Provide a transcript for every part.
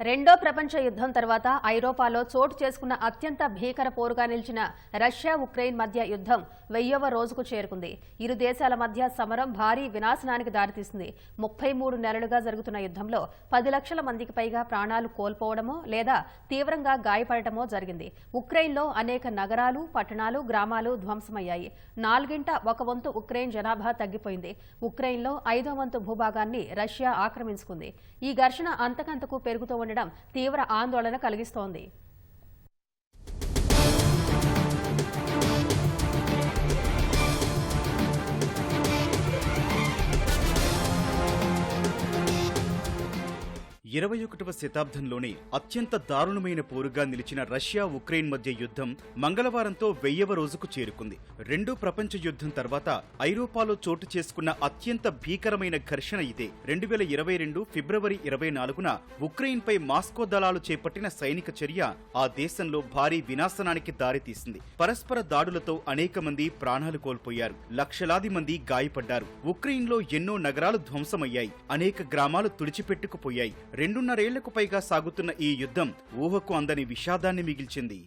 రెండో ప్రపంచ యుద్ధం తర్వాత ఐరోపాలో చోటు చేసుకున్న అత్యంత భీకర పోరుగా నిలిచిన రష్యా ఉక్రెయిన్ మధ్య యుద్ధం 1000వ రోజుకు చేరుకుంది. ఇరు దేశాల మధ్య సమరం భారీ వినాశనానికి దారితీసింది. 33 నెలలుగా జరుగుతున్న యుద్ధంలో 10 లక్షల మందికి పైగా ప్రాణాలు కోల్పోవడమో లేదా తీవ్రంగా గాయపడటమో జరిగింది. ఉక్రెయిన్లో అనేక నగరాలు, పట్టణాలు, గ్రామాలు ధ్వంసమయ్యాయి. 4గింట 1 వంతు ఉక్రెయిన్ జనాభా తగ్గిపోయింది. ఉక్రెయిన్లో 5వ వంతు భూభాగాన్ని రష్యా ఆక్రమించుకుంది. ఈ ఘర్షణ అంతకంతకు పెరుగుతూ ఉండడం తీవ్ర ఆందోళన కలిగిస్తోంది. ఇరవై 21వ శతాబ్దంలోనే అత్యంత దారుణమైన పోరుగా నిలిచిన రష్యా ఉక్రెయిన్ మధ్య యుద్ధం మంగళవారంతో 1000వ రోజుకు చేరుకుంది. రెండో ప్రపంచ యుద్ధం తర్వాత ఐరోపాలో చోటు చేసుకున్న అత్యంత భీకరమైన ఘర్షణ ఇదే. 2022 ఫిబ్రవరి 24న ఉక్రెయిన్పై మాస్కో దళాలు చేపట్టిన సైనిక చర్య ఆ దేశంలో భారీ వినాశనానికి దారితీసింది. పరస్పర దాడులతో అనేక మంది ప్రాణాలు కోల్పోయారు, లక్షలాది మంది గాయపడ్డారు. ఉక్రెయిన్లో ఎన్నో నగరాలు ధ్వంసమయ్యాయి, అనేక గ్రామాలు తుడిచిపెట్టుకుపోయాయి. 2.5 ఏళ్లకు పైగా సాగుతున్న ఈ యుద్ధం ఊహకు అందని విషాదాన్ని మిగిల్చింది.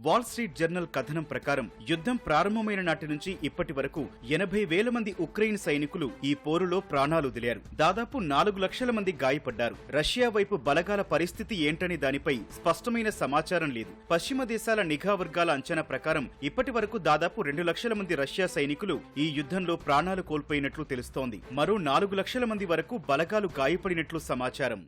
వాల్ స్ట్రీట్ జర్నల్ కథనం ప్రకారం యుద్ధం ప్రారంభమైన నాటి నుంచి ఇప్పటి వరకు 80,000 మంది ఉక్రెయిన్ సైనికులు ఈ పోరులో ప్రాణాలు వదిలారు. దాదాపు 4 లక్షల మంది గాయపడ్డారు. రష్యా వైపు బలగాల పరిస్థితి ఏంటని దానిపై స్పష్టమైన సమాచారం లేదు. పశ్చిమ దేశాల నిఘా వర్గాల అంచనా ప్రకారం ఇప్పటి వరకు దాదాపు 2 లక్షల మంది రష్యా సైనికులు ఈ యుద్ధంలో ప్రాణాలు కోల్పోయినట్లు తెలుస్తోంది. మరో 4 లక్షల మంది వరకు బలగాలు గాయపడినట్లు సమాచారం.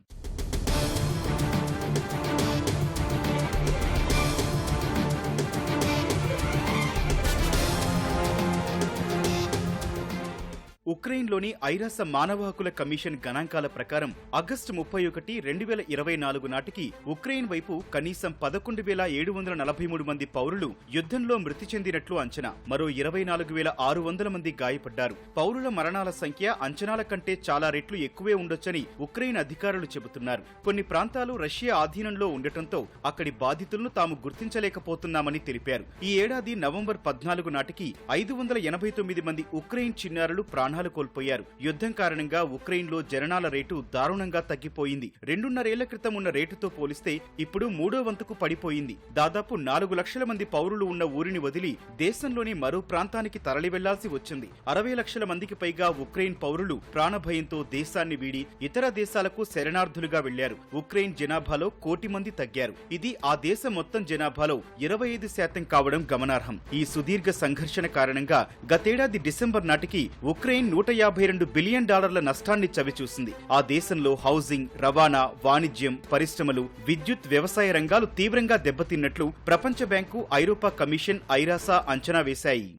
ఉక్రెయిన్లోని ఐరాస మానవ హక్కుల కమిషన్ గణాంకాల ప్రకారం ఆగస్టు 31, 2024 నాటికి ఉక్రెయిన్ వైపు కనీసం 11,743 మంది పౌరులు యుద్ధంలో మృతి చెందినట్లు అంచనా. మరో 24,600 మంది గాయపడ్డారు. పౌరుల మరణాల సంఖ్య అంచనాల కంటే చాలా రెట్లు ఎక్కువే ఉండొచ్చని ఉక్రెయిన్ అధికారులు చెబుతున్నారు. కొన్ని ప్రాంతాలు రష్యా ఆధీనంలో ఉండటంతో అక్కడి బాధితులను తాము గుర్తించలేకపోతున్నామని తెలిపారు. ఈ ఏడాది నవంబర్ 14 నాటికి 589 మంది ఉక్రెయిన్ చిన్నారులు ప్రాణాలు కోల్పోయారు. యుద్ధం కారణంగా ఉక్రెయిన్లో జననాల రేటు దారుణంగా తగ్గిపోయింది. 2.5 ఏళ్ల క్రితం ఉన్న రేటుతో పోలిస్తే ఇప్పుడు 3వ వంతుకు పడిపోయింది. దాదాపు 4 లక్షల మంది పౌరులు ఉన్న ఊరిని వదిలి దేశంలోని మరో ప్రాంతానికి తరలి వెళ్లాల్సి వచ్చింది. 60 లక్షల మందికి పైగా ఉక్రెయిన్ పౌరులు ప్రాణభయంతో దేశాన్ని వీడి ఇతర దేశాలకు శరణార్థులుగా వెళ్లారు. ఉక్రెయిన్ జనాభాలో 1 కోటి మంది తగ్గారు. ఇది ఆ దేశ మొత్తం జనాభాలో 25% కావడం గమనార్హం. ఈ సుదీర్ఘ సంఘర్షణ కారణంగా గతేడాది డిసెంబర్ నాటికి ఉక్రెయిన్ $152 బిలియన్ నష్టాన్ని చవిచూసింది. ఆ దేశంలో హౌసింగ్, రవాణా, వాణిజ్యం, పరిశ్రమలు, విద్యుత్, వ్యవసాయ రంగాలు తీవ్రంగా దెబ్బతిన్నట్లు ప్రపంచ బ్యాంకు, ఐరోపా కమిషన్, ఐరాసా అంచనా వేశాయి.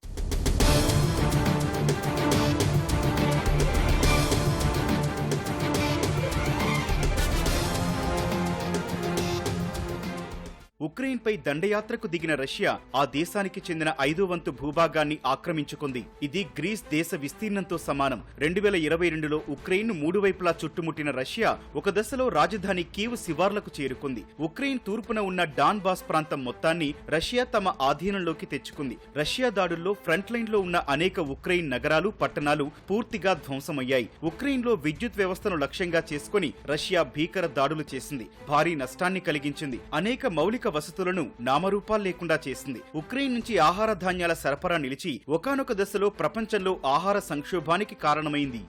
ఉక్రెయిన్పై దండయాత్రకు దిగిన రష్యా ఆ దేశానికి చెందిన 5వ వంతు భూభాగాన్ని ఆక్రమించుకుంది. ఇది గ్రీస్ దేశ విస్తీర్ణంతో సమానం. 2022లో ఉక్రెయిన్ 3 వైపులా చుట్టుముట్టిన రష్యా ఒక దశలో రాజధాని కీవ్ శివార్లకు చేరుకుంది. ఉక్రెయిన్ తూర్పున ఉన్న డాన్బాస్ ప్రాంతం మొత్తాన్ని రష్యా తమ ఆధీనంలోకి తెచ్చుకుంది. రష్యా దాడుల్లో ఫ్రంట్ లైన్ లో ఉన్న అనేక ఉక్రెయిన్ నగరాలు, పట్టణాలు పూర్తిగా ధ్వంసమయ్యాయి. ఉక్రెయిన్లో విద్యుత్ వ్యవస్థను లక్ష్యంగా చేసుకుని రష్యా భీకర దాడులు చేసింది. భారీ నష్టాన్ని కలిగించింది. అనేక మౌలిక వసతులను నామరూపాలు లేకుండా చేసింది. ఉక్రెయిన్ నుంచి ఆహార ధాన్యాల సరఫరా నిలిచి ఒకానొక దశలో ప్రపంచంలో ఆహార సంక్షోభానికి కారణమైంది.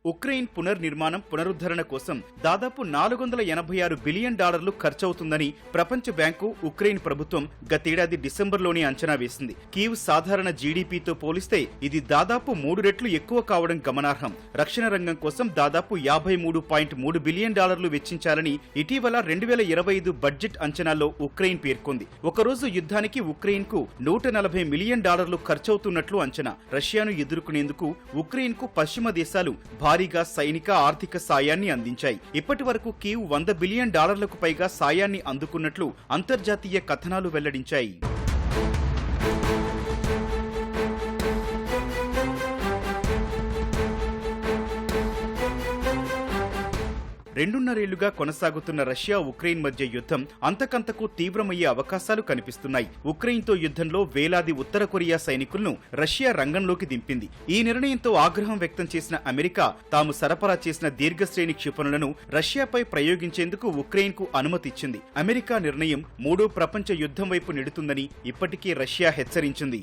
ఉక్రెయిన్ పునర్నిర్మాణం, పునరుద్ధరణ కోసం దాదాపు $486 బిలియన్ ఖర్చవుతుందని ప్రపంచ బ్యాంకు, ఉక్రెయిన్ ప్రభుత్వం గతేడాది డిసెంబర్లోనే అంచనా వేసింది. కీవ్ సాధారణ జీడీపీతో పోలిస్తే ఇది దాదాపు 3 రెట్లు ఎక్కువ కావడం గమనార్హం. రక్షణ రంగం కోసం దాదాపు $53.3 బిలియన్ వెచ్చించాలని ఇటీవల 2025 బడ్జెట్ అంచనాల్లో ఉక్రెయిన్ పేర్కొంది. ఒకరోజు యుద్ధానికి ఉక్రెయిన్ కు $140 మిలియన్ ఖర్చవుతున్నట్లు అంచనా. రష్యాను ఎదుర్కొనేందుకు ఉక్రెయిన్ కు పశ్చిమ దేశాలు భారీగా సైనిక, ఆర్థిక సాయాన్ని అందించాయి. ఇప్పటి వరకు కీవ్ $100 బిలియన్ పైగా సాయాన్ని అందుకున్నట్లు అంతర్జాతీయ కథనాలు వెల్లడించాయి. రెండున్నరేళ్లుగా కొనసాగుతున్న రష్యా ఉక్రెయిన్ మధ్య యుద్ధం అంతకంతకు తీవ్రమయ్యే అవకాశాలు కనిపిస్తున్నాయి. ఉక్రెయిన్తో యుద్ధంలో వేలాది ఉత్తర కొరియా సైనికులను రష్యా రంగంలోకి దింపింది. ఈ నిర్ణయంతో ఆగ్రహం వ్యక్తం చేసిన అమెరికా తాము సరఫరా చేసిన దీర్ఘశ్రేణి క్షిపణులను రష్యాపై ప్రయోగించేందుకు ఉక్రెయిన్కు అనుమతిచ్చింది. అమెరికా నిర్ణయం మూడో ప్రపంచ యుద్ధం వైపు నెడుతుందని ఇప్పటికే రష్యా హెచ్చరించింది.